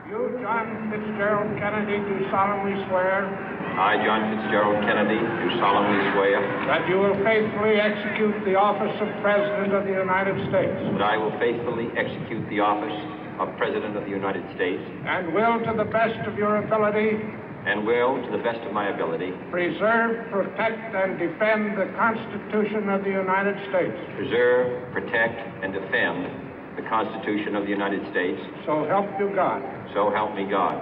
You, John Fitzgerald Kennedy, do solemnly swear I, John Fitzgerald Kennedy, do solemnly swear that you will faithfully execute the office of President of the United States that I will faithfully execute the office of President of the United States and will, to the best of your ability, and will, to the best of my ability, preserve, protect, and defend the Constitution of the United States. preserve, protect, and defend the Constitution of the United States. So help you God. So help me God.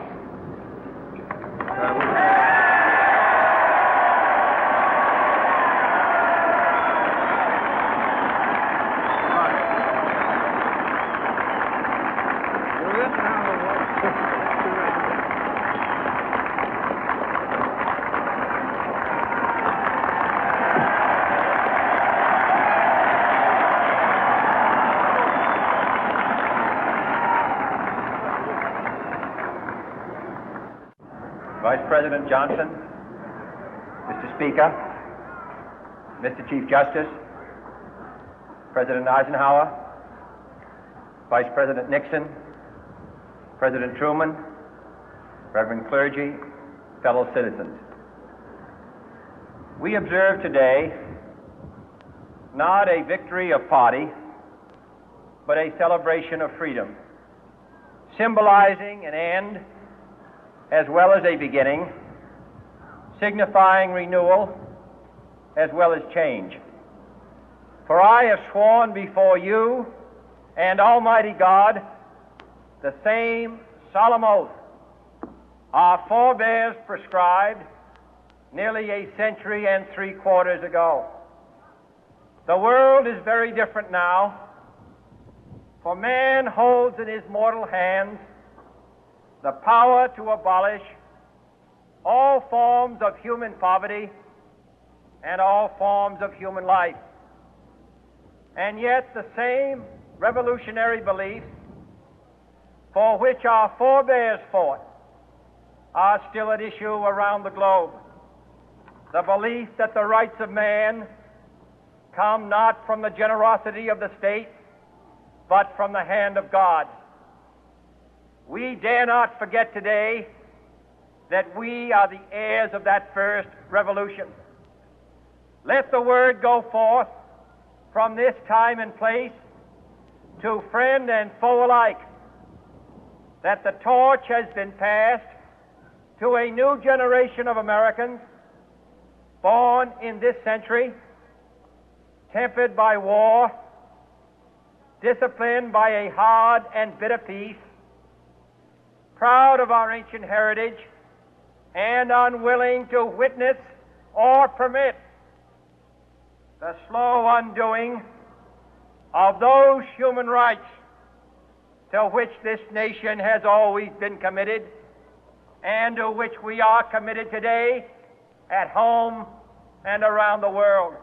Vice President Johnson, Mr. Speaker, Mr. Chief Justice, President Eisenhower, Vice President Nixon, President Truman, Reverend clergy, fellow citizens. We observe today not a victory of party, but a celebration of freedom, symbolizing an end as well as a beginning, signifying renewal as well as change. For I have sworn before you and Almighty God the same solemn oath our forebears prescribed nearly a century and 3/4 ago. The world is very different now, for man holds in his mortal hands the power to abolish all forms of human poverty and all forms of human life. And yet the same revolutionary beliefs for which our forebears fought are still at issue around the globe. The belief that the rights of man come not from the generosity of the state, but from the hand of God. We dare not forget today that we are the heirs of that first revolution. Let the word go forth from this time and place to friend and foe alike that the torch has been passed to a new generation of Americans born in this century, tempered by war, disciplined by a hard and bitter peace, proud of our ancient heritage, and unwilling to witness or permit the slow undoing of those human rights to which this nation has always been committed and to which we are committed today at home and around the world.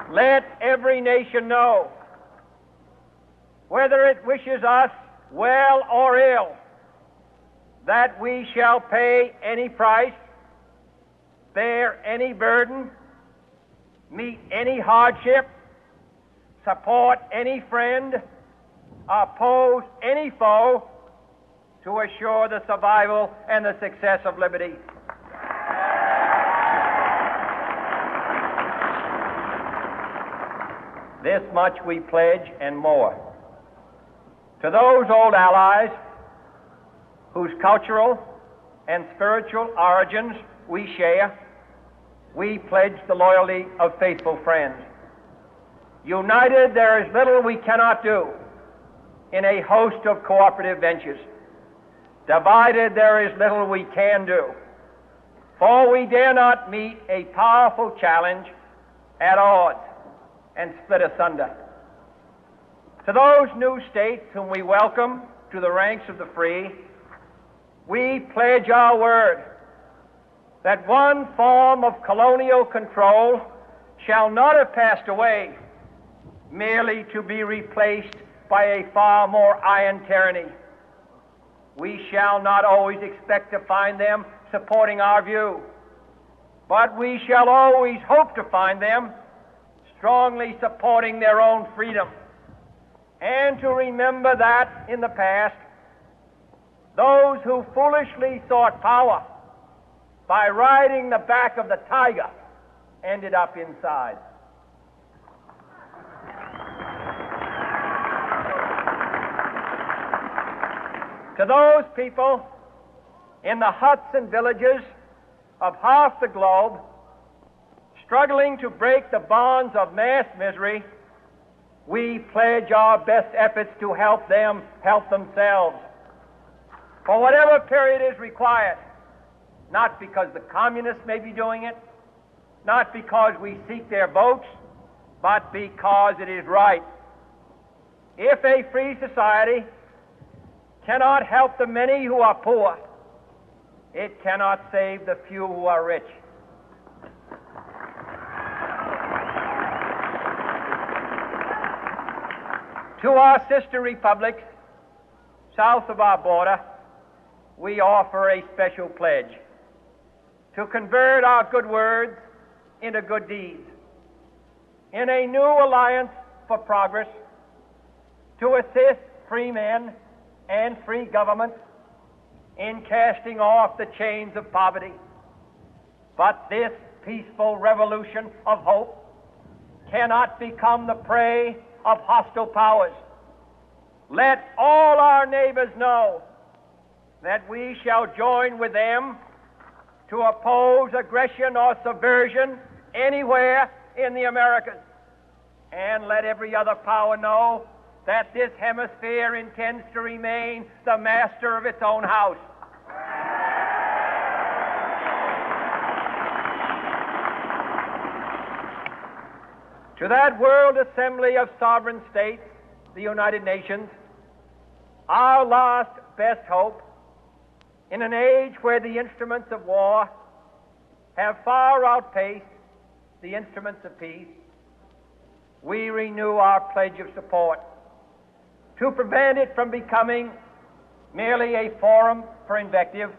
Let every nation know, whether it wishes us well or ill, that we shall pay any price, bear any burden, meet any hardship, support any friend, oppose any foe to assure the survival and the success of liberty. This much we pledge and more. To those old allies whose cultural and spiritual origins we share, we pledge the loyalty of faithful friends. United, there is little we cannot do in a host of cooperative ventures. Divided, there is little we can do, for we dare not meet a powerful challenge at odds and split asunder. To those new states whom we welcome to the ranks of the free, we pledge our word that one form of colonial control shall not have passed away merely to be replaced by a far more iron tyranny. We shall not always expect to find them supporting our view, but we shall always hope to find them strongly supporting their own freedom, and to remember that in the past, those who foolishly sought power by riding the back of the tiger ended up inside. To those people in the huts and villages of half the globe struggling to break the bonds of mass misery, we pledge our best efforts to help them help themselves for whatever period is required, not because the communists may be doing it, not because we seek their votes, but because it is right. If a free society cannot help the many who are poor, it cannot save the few who are rich. To our sister republics south of our border, we offer a special pledge to convert our good words into good deeds, in a new alliance for progress, to assist free men and free governments in casting off the chains of poverty. But this peaceful revolution of hope cannot become the prey of hostile powers. Let all our neighbors know that we shall join with them to oppose aggression or subversion anywhere in the Americas. And let every other power know that this hemisphere intends to remain the master of its own house. To that World Assembly of Sovereign States, the United Nations, our last best hope, in an age where the instruments of war have far outpaced the instruments of peace, we renew our pledge of support to prevent it from becoming merely a forum for invective,